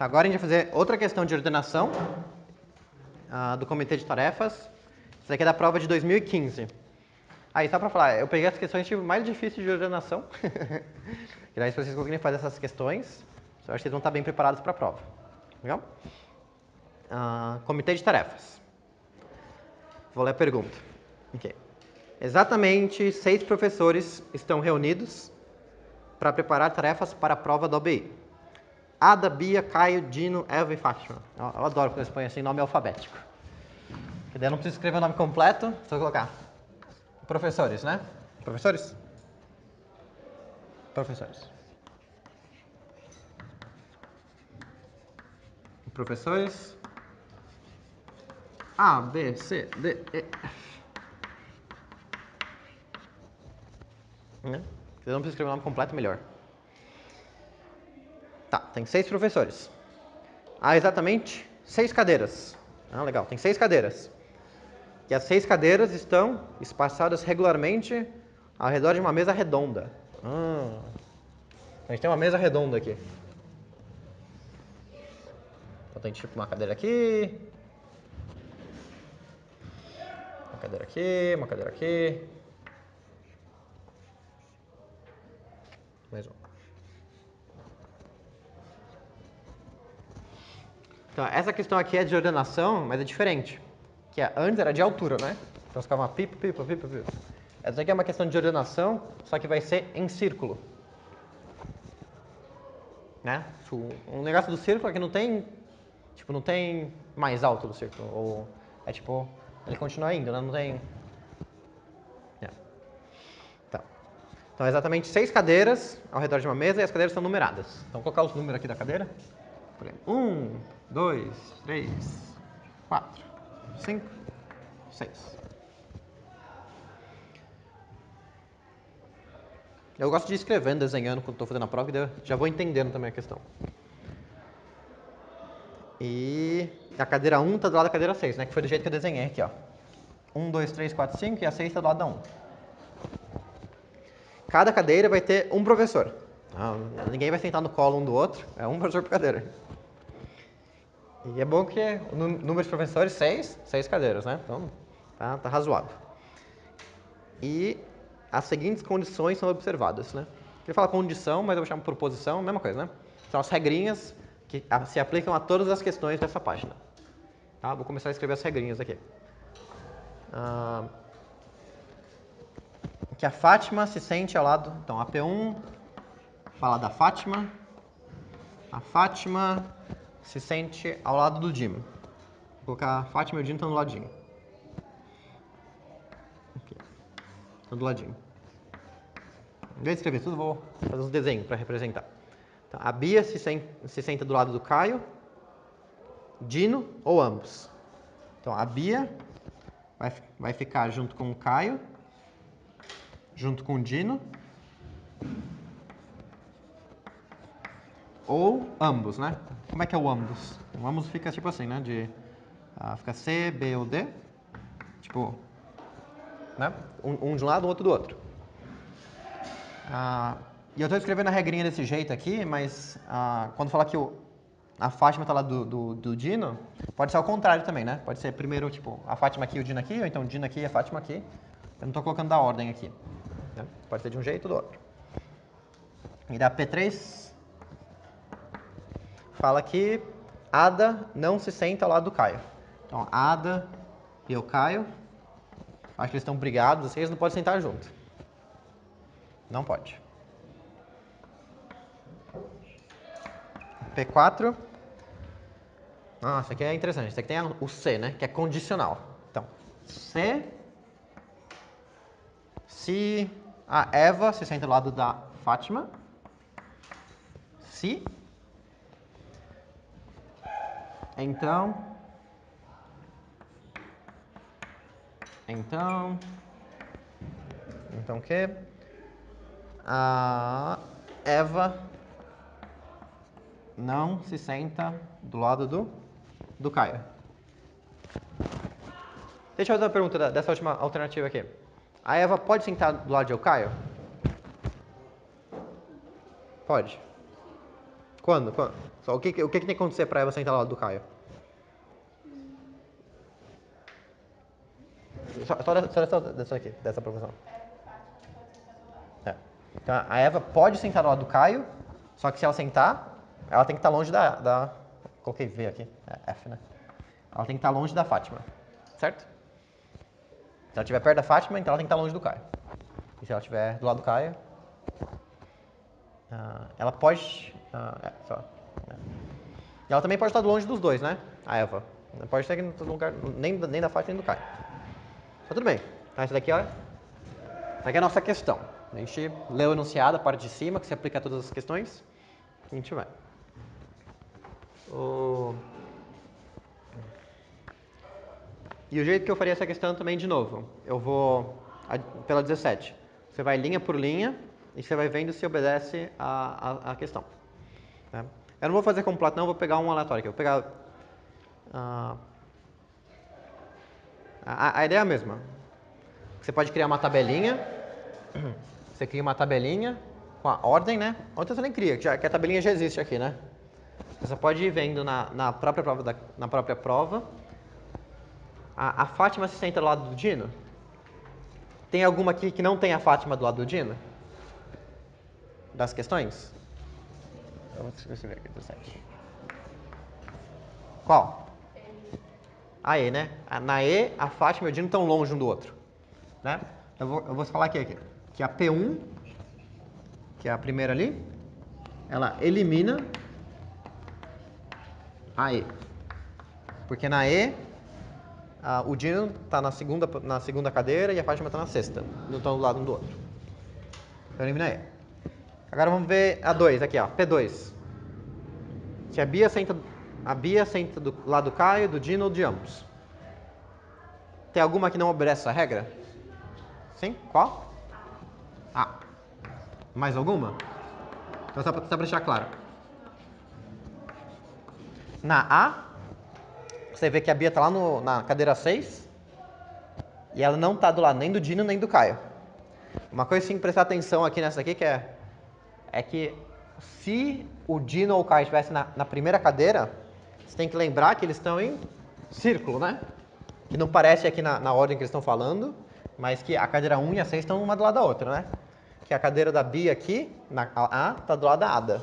Tá, agora a gente vai fazer outra questão de ordenação do comitê de tarefas. Isso daqui é da prova de 2015. Aí, só pra falar, eu peguei as questões tipo, mais difíceis de ordenação. E daí, se vocês conseguirem fazer essas questões, eu acho que vocês vão estar bem preparados para a prova. Legal? Comitê de tarefas. Vou ler a pergunta. Okay. Exatamente 6 professores estão reunidos para preparar tarefas para a prova da OBI. Ada, Bia, Caio, Dino, Eva e Fátima. Eu adoro quando eles põem assim nome alfabético. Porque daí eu não preciso escrever o nome completo, só colocar professores, né? Professores? Professores. Professores. A, B, C, D, E, F. Se eu não preciso escrever o nome completo, melhor. Tá, tem 6 professores. Há exatamente 6 cadeiras. Legal, tem 6 cadeiras. E as 6 cadeiras estão espaçadas regularmente ao redor de uma mesa redonda. A gente tem uma mesa redonda aqui. Então tem tipo uma cadeira aqui. Uma cadeira aqui, uma cadeira aqui. Mais uma. Então, essa questão aqui é de ordenação, mas é diferente. Que antes era de altura, né? Então ficava uma pipa, pipa, pipa, pipa. Essa aqui é uma questão de ordenação, só que vai ser em círculo. Né? Um negócio do círculo é que não tem, tipo, não tem mais alto do círculo. Ou é tipo, ele continua indo, né? Não tem... Tá. Então, exatamente 6 cadeiras ao redor de uma mesa e as cadeiras são numeradas. Então, vou colocar os números aqui da cadeira. 1, 2, 3, 4, 5, 6. Eu gosto de ir escrevendo, desenhando quando estou fazendo a prova, e já vou entendendo também a questão. E a cadeira 1 está do lado da cadeira 6, né? Que foi do jeito que eu desenhei aqui, ó. 1, 2, 3, 4, 5 e a 6 está do lado da 1. Cada cadeira vai ter um professor. Ninguém vai sentar no colo um do outro, é um professor por cadeira. E é bom que o número de professores, 6 cadeiras, né? Então, tá razoável. E as seguintes condições são observadas, né? Ele fala condição, mas eu vou chamar proposição, mesma coisa, né? São as regrinhas que se aplicam a todas as questões dessa página. Tá? Vou começar a escrever as regrinhas aqui. Que a Fátima se sente ao lado... Então, a P1 fala da Fátima. A Fátima se sente ao lado do Dino. Vou colocar a Fátima e o Dino estão do ladinho. Aqui. Estão do ladinho. Em vez de escrever tudo, vou fazer uns desenhos para representar. Então, a Bia se senta do lado do Caio, Dino ou ambos. Então, a Bia vai ficar junto com o Caio, junto com o Dino, ou ambos, né? Como é que é o ambos? O ambos fica tipo assim, né? Fica C, B ou D. Tipo, né? Um de um lado, o outro do outro. E eu estou escrevendo a regrinha desse jeito aqui, mas quando falar que a Fátima está lá do Dino, pode ser ao contrário também, né? Pode ser primeiro, tipo, a Fátima aqui e o Dino aqui, ou então o Dino aqui e a Fátima aqui. Eu não estou colocando da ordem aqui. Né? Pode ser de um jeito ou do outro. E da P3 fala que Ada não se senta ao lado do Caio. Então, Ada e o Caio, acho que eles estão brigados, assim, eles não podem sentar junto. Não pode. P4. Isso aqui é interessante. Isso aqui tem o C, né? Que é condicional. Então, C, se a Eva se senta do lado da Fátima, se, então que a Eva não se senta do lado do Caio. Deixa eu fazer uma pergunta dessa última alternativa aqui. A Eva pode sentar do lado de Caio? Pode. Quando? Só o que tem que acontecer para Eva sentar do lado do Caio? Só dessa aqui, dessa proposição. É. Então, a Eva pode sentar do lado do Caio, só que se ela sentar, ela tem que estar longe da... Coloquei V aqui, é F, né? Ela tem que estar longe da Fátima, certo? Se ela estiver perto da Fátima, então ela tem que estar longe do Caio. E se ela estiver do lado do Caio, ela pode... E ela também pode estar longe dos dois, né? A Eva. Não pode estar aqui no lugar, nem da Fátima nem do Caio. Tá tudo bem. Então, essa daqui, ó, essa aqui é a nossa questão. A gente leu o enunciado, a parte de cima, que se aplica a todas as questões. A gente vai. E o jeito que eu faria essa questão também, de novo, eu vou pela 17. Você vai linha por linha e você vai vendo se obedece a questão. Tá? Eu não vou fazer completo, não, vou pegar um aleatório aqui. Eu vou pegar... A ideia é a mesma. Você pode criar uma tabelinha. Você cria uma tabelinha com a ordem, né? Ou então você nem cria, que a tabelinha já existe aqui, né? Você pode ir vendo na própria prova. A Fátima se senta do lado do Dino? Tem alguma aqui que não tem a Fátima do lado do Dino? Das questões? Deixa eu ver aqui, 17. Qual? A E, né? Na E, a Fátima e o Dino estão longe um do outro. Né? Eu vou falar aqui. Que a P1, que é a primeira ali, ela elimina a E. Porque na E, o Dino está na segunda cadeira e a Fátima está na sexta. Não estão do lado um do outro. Então elimina E. Agora vamos ver a 2 aqui, ó. P2. Se a Bia senta do lado do Caio, do Dino ou de ambos. Tem alguma que não obedece essa regra? Sim? Qual? A. Mais alguma? Então só para deixar claro. Na A, você vê que a Bia está lá na cadeira 6 e ela não está do lado nem do Dino nem do Caio. Uma coisa que tem que prestar atenção aqui nessa aqui é que se o Dino ou o Caio estivessem na primeira cadeira, você tem que lembrar que eles estão em círculo, né? Que não parece aqui na ordem que eles estão falando, mas que a cadeira 1 e a 6 estão uma do lado da outra, né? Que a cadeira da Bia aqui, na A, está do lado da Ada.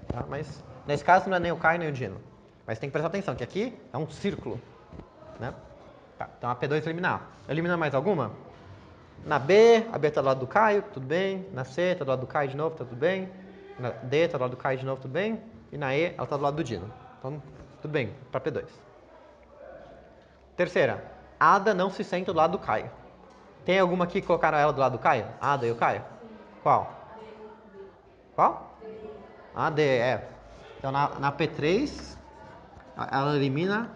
Tá? Mas nesse caso não é nem o Caio nem o Dino. Mas tem que prestar atenção que aqui é um círculo. Né? Tá, então a P2 eliminar. Elimina mais alguma? Na B, a B está do lado do Caio, tudo bem. Na C, está do lado do Caio de novo, tá tudo bem. Na D, está do lado do Caio de novo, tudo bem. E na E, ela está do lado do Dino. Então, tudo bem, para P2. Terceira, Ada não se senta do lado do Caio. Tem alguma aqui que colocaram ela do lado do Caio? Ada e o Caio? Qual? Qual? A D, é. Então na P3, ela elimina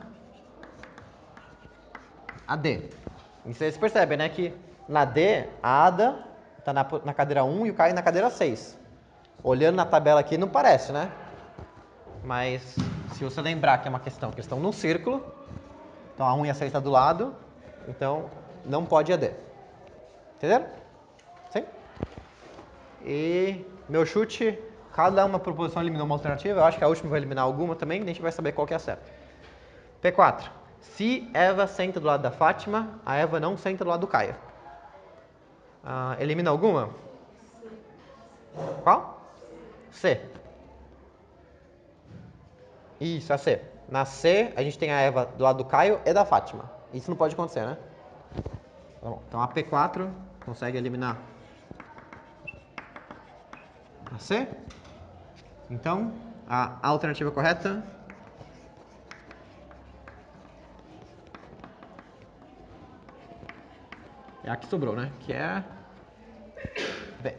a D. E vocês percebem, né, que na D, a Ada está na cadeira 1 e o Caio na cadeira 6. Olhando na tabela aqui, não parece, né? Mas se você lembrar que é uma questão que estão num círculo, então a 1 e a 6 está do lado, então não pode AD. Entenderam? Sim? E meu chute, cada uma proposição eliminou uma alternativa, eu acho que a última vai eliminar alguma também, a gente vai saber qual que é a certa. P4. Se Eva senta do lado da Fátima, a Eva não senta do lado do Caio. Elimina alguma? Qual? C. Isso, a C. Na C, a gente tem a Eva do lado do Caio e da Fátima. Isso não pode acontecer, né? Tá bom. Então a P4 consegue eliminar a C. Então, a alternativa correta é a que sobrou, né? Que é B.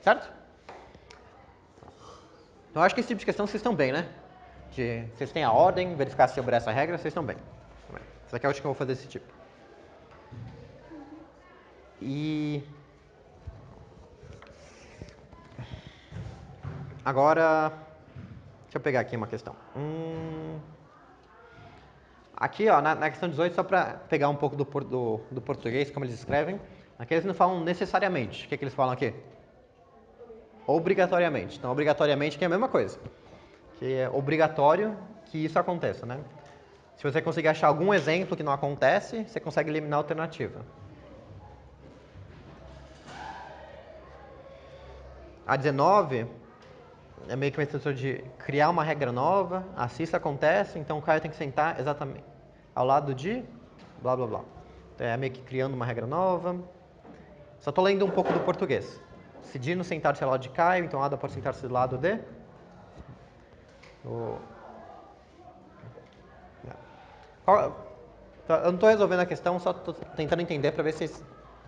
Certo? Então, eu acho que esse tipo de questão vocês estão bem, né? Vocês têm a ordem, verificar se obedece essa regra, vocês estão bem. Essa aqui é a última que eu vou fazer desse tipo. E agora, deixa eu pegar aqui uma questão. Aqui, ó, na questão 18, só para pegar um pouco do português, como eles escrevem, aqui eles não falam necessariamente. O que eles falam aqui? obrigatoriamente. Então, obrigatoriamente que é a mesma coisa. Que é obrigatório que isso aconteça, né? Se você conseguir achar algum exemplo que não acontece, você consegue eliminar a alternativa. A 19 é meio que uma estrutura de criar uma regra nova. Se isso acontece, então o Caio tem que sentar exatamente ao lado de blá blá blá. Então, é meio que criando uma regra nova. Só estou lendo um pouco do português. Se Dino sentar-se ao lado de Caio, então Ada pode sentar-se do lado de... Eu não estou resolvendo a questão, só estou tentando entender para ver se vocês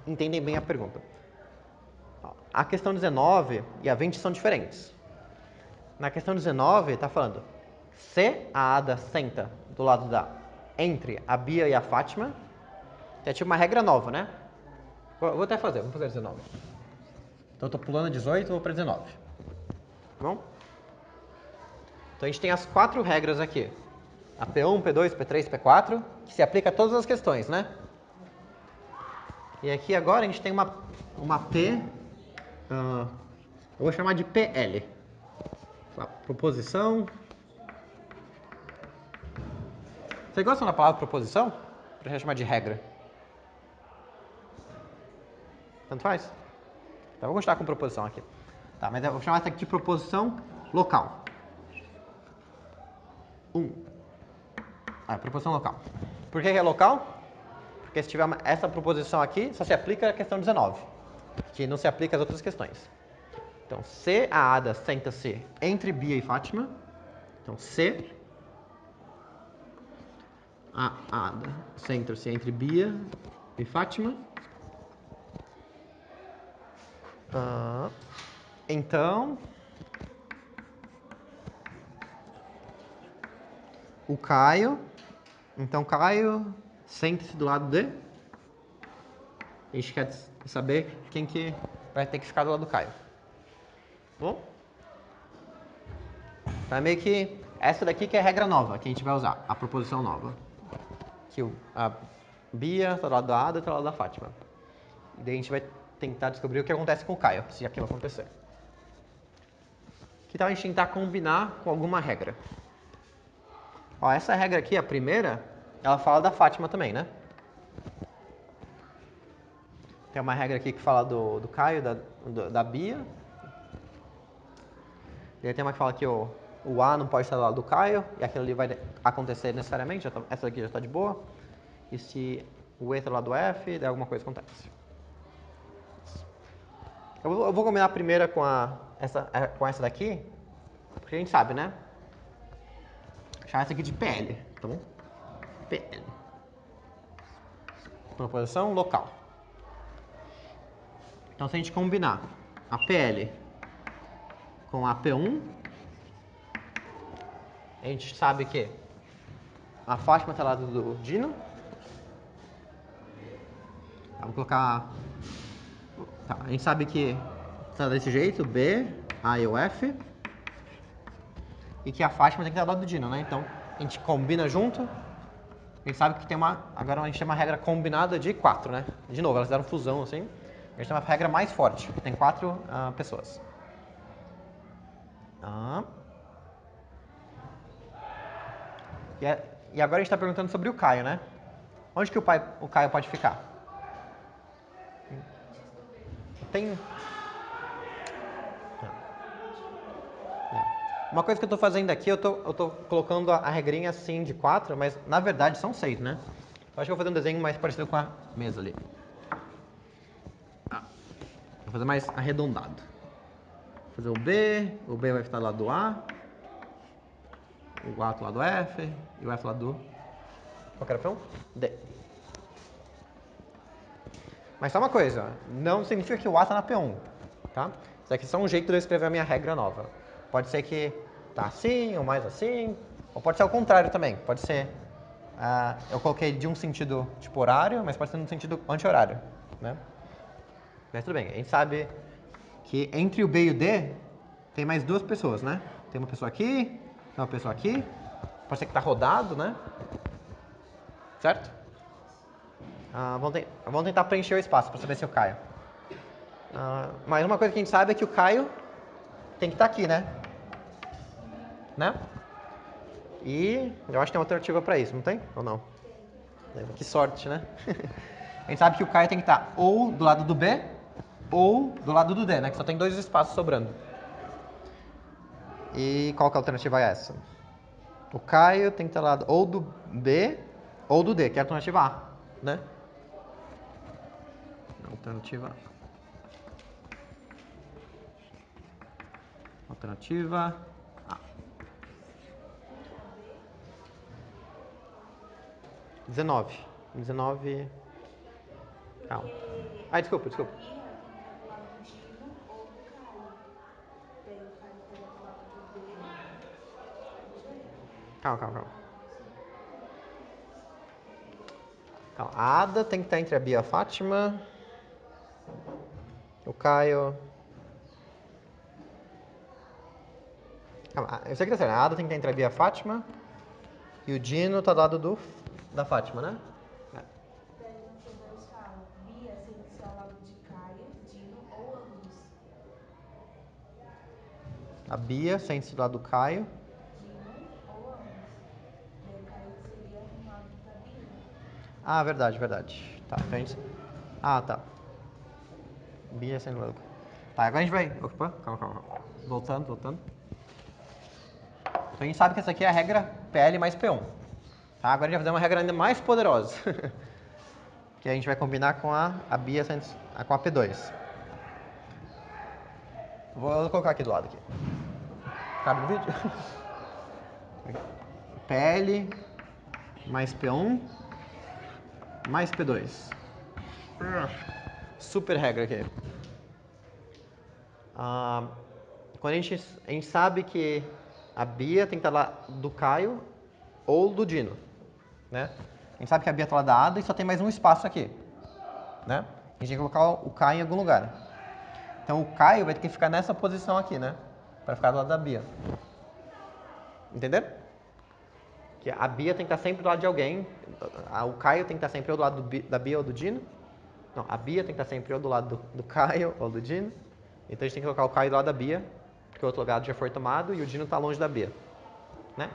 entendem bem a pergunta. A questão 19 e a 20 são diferentes. Na questão 19, está falando se a Ada senta do lado entre a Bia e a Fátima, é tipo uma regra nova, né? Vou até fazer, vamos fazer 19. Então eu estou pulando 18 e vou para 19. Tá bom? Então a gente tem as 4 regras aqui. A P1, P2, P3, P4, que se aplica a todas as questões, né? E aqui agora a gente tem uma P, eu vou chamar de PL. Proposição. Vocês gostam da palavra proposição? Pra gente chamar de regra. Tanto faz? Então eu vou gostar com proposição aqui. Tá, mas eu vou chamar essa aqui de proposição local. Proposição local. Por que é local? Porque se tiver essa proposição aqui, só se aplica a questão 19, que não se aplica às outras questões. Então, se a Ada senta-se entre Bia e Fátima, então se a Ada senta-se entre Bia e Fátima, então o Caio, senta-se do lado de... A gente quer saber quem que vai ter que ficar do lado do Caio. Bom? Então é meio que essa daqui que é a regra nova que a gente vai usar, a proposição nova. Que a Bia está do lado da Ada e está do lado da Fátima. E daí a gente vai tentar descobrir o que acontece com o Caio, se aquilo acontecer. Que tal a gente tentar combinar com alguma regra? Ó, essa regra aqui, a primeira, ela fala da Fátima também, né? Tem uma regra aqui que fala do Caio, da Bia. E aí tem uma que fala que o A não pode estar do lado do Caio, e aquilo ali vai acontecer necessariamente, essa daqui já está de boa. E se o E está do lado do F, daí alguma coisa acontece. Eu vou combinar primeiro com essa daqui, porque a gente sabe, né? Vou chamar essa aqui de PL, tá bom? PL. Proposição local. Então, se a gente combinar a PL com a P1, a gente sabe que a Fátima está do lado do Dino. Vamos colocar... Tá, a gente sabe que está desse jeito, B, A e o F. E que a Fátima tem que estar do lado do Dino, né? Então, a gente combina junto. A gente sabe que tem agora a gente tem uma regra combinada de 4, né? De novo, elas fizeram fusão, assim. A gente tem uma regra mais forte, que tem 4 pessoas. E agora a gente está perguntando sobre o Caio, né? Onde que o Caio pode ficar? Tem... Uma coisa que eu estou fazendo aqui, eu tô colocando a regrinha assim de 4, mas na verdade são 6, né? Eu acho que eu vou fazer um desenho mais parecido com a mesa ali. Vou fazer mais arredondado. Vou fazer o B vai ficar do lado do A, o A do lado do F, e o F do lado do... Qual que era a D. Mas só uma coisa, não significa que o A está na P1, tá? Isso aqui é só um jeito de eu escrever a minha regra nova. Pode ser que tá assim, ou mais assim, ou pode ser ao contrário também. Pode ser, eu coloquei de um sentido tipo horário, mas pode ser no sentido anti-horário, né? Mas tudo bem, a gente sabe que entre o B e o D tem mais 2 pessoas, né? Tem uma pessoa aqui, tem uma pessoa aqui, pode ser que tá rodado, né? Certo? Vamos tentar preencher o espaço para saber se eu caio. Mas uma coisa que a gente sabe é que o Caio tem que estar aqui, né? Né? E eu acho que tem uma alternativa para isso, não tem? Ou não? Que sorte, né? A gente sabe que o Caio tem que estar ou do lado do B ou do lado do D, né? Que só tem 2 espaços sobrando. E qual que a alternativa é essa? O Caio tem que estar do lado ou do B ou do D, que é a alternativa A, né? Alternativa A. 19. Calma. Ah, desculpa. Calma. A Ada tem que estar entre a Bia e a Fátima. O Caio... Calma, eu sei que tá certo. A Ada tem que estar entre a Bia e a Fátima. E o Dino tá do lado da Fátima, né? Pergunta 2 fala, Bia sente-se ao lado de Caio, Dino ou ambos? A Bia sente-se do lado do Caio. Dino ou ambos? Daí Caio seria um lado da Bia. Ah, verdade. Tá, então a gente... Ah, tá. Bia sendo do lado do Caio. Tá, agora a gente vai... Opa, calma. Voltando. Então a gente sabe que essa aqui é a regra PL mais P1. Tá, agora a gente vai fazer uma regra ainda mais poderosa. Que a gente vai combinar com a Bia com a P2. Vou colocar aqui do lado. Aqui. Cabe no vídeo? PL mais P1 mais P2. Super regra aqui. Quando a gente sabe que a Bia tem que estar lá do Caio ou do Dino, né? A gente sabe que a Bia está lá da Ada e só tem mais um espaço aqui, né? A gente tem que colocar o Caio em algum lugar. Então o Caio vai ter que ficar nessa posição aqui, né? Para ficar do lado da Bia. Entenderam? Que a Bia tem que estar sempre do lado de alguém. O Caio tem que estar sempre ou do lado da Bia ou do Dino. Não, a Bia tem que estar sempre ou do lado do Caio ou do Dino. Então a gente tem que colocar o Caio do lado da Bia, porque o outro lado já foi tomado e o Dino está longe da Bia, né?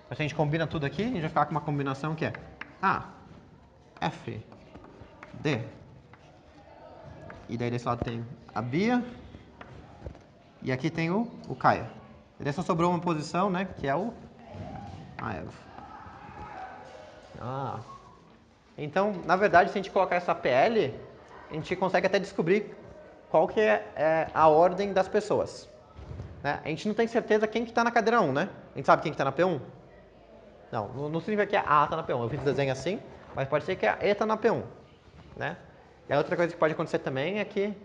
Então se a gente combina tudo aqui, a gente vai ficar com uma combinação que é A, F, D. E daí desse lado tem a Bia e aqui tem o Caio. E daí só sobrou uma posição, né, que é o F. Então, na verdade, se a gente colocar essa PL, a gente consegue até descobrir qual que é a ordem das pessoas. Né? A gente não tem certeza quem que está na cadeira 1, né? A gente sabe quem que está na P1? Não significa que a A está na P1. Eu fiz o desenho assim, mas pode ser que a E está na P1. Né? E a outra coisa que pode acontecer também é que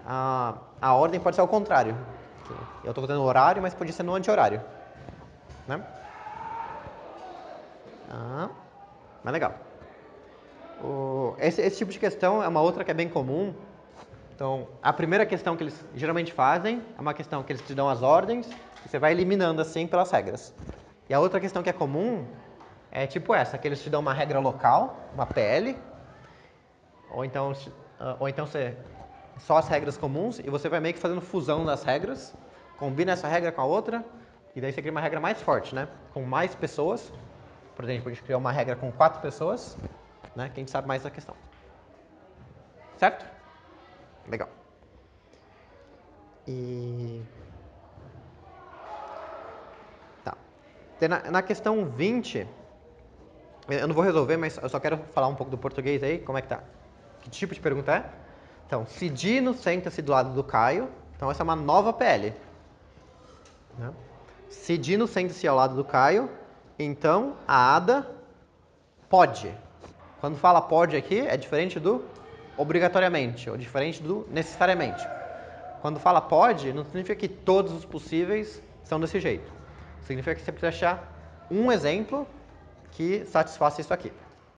a ordem pode ser ao contrário. Eu estou fazendo horário, mas pode ser no anti-horário. Né? Mas legal. Esse tipo de questão é uma outra que é bem comum. Então, a primeira questão que eles geralmente fazem é uma questão que eles te dão as ordens e você vai eliminando assim pelas regras. E a outra questão que é comum é tipo essa, que eles te dão uma regra local, uma PL, ou então só as regras comuns e você vai meio que fazendo fusão das regras, combina essa regra com a outra e daí você cria uma regra mais forte, né? Com mais pessoas. Por exemplo, a gente criou uma regra com 4 pessoas, né? Que a gente sabe mais da questão. Certo? Legal. Tá. Na questão 20, eu não vou resolver, mas eu só quero falar um pouco do português aí, como é que tá? Que tipo de pergunta é? Então, se Dino senta-se do lado do Caio, então essa é uma nova PL. Né? Se Dino senta-se ao lado do Caio, então a Ada pode. Quando fala pode aqui, é diferente do obrigatoriamente, ou diferente do necessariamente. Quando fala pode, não significa que todos os possíveis são desse jeito. Significa que você precisa achar um exemplo que satisfaça isso aqui.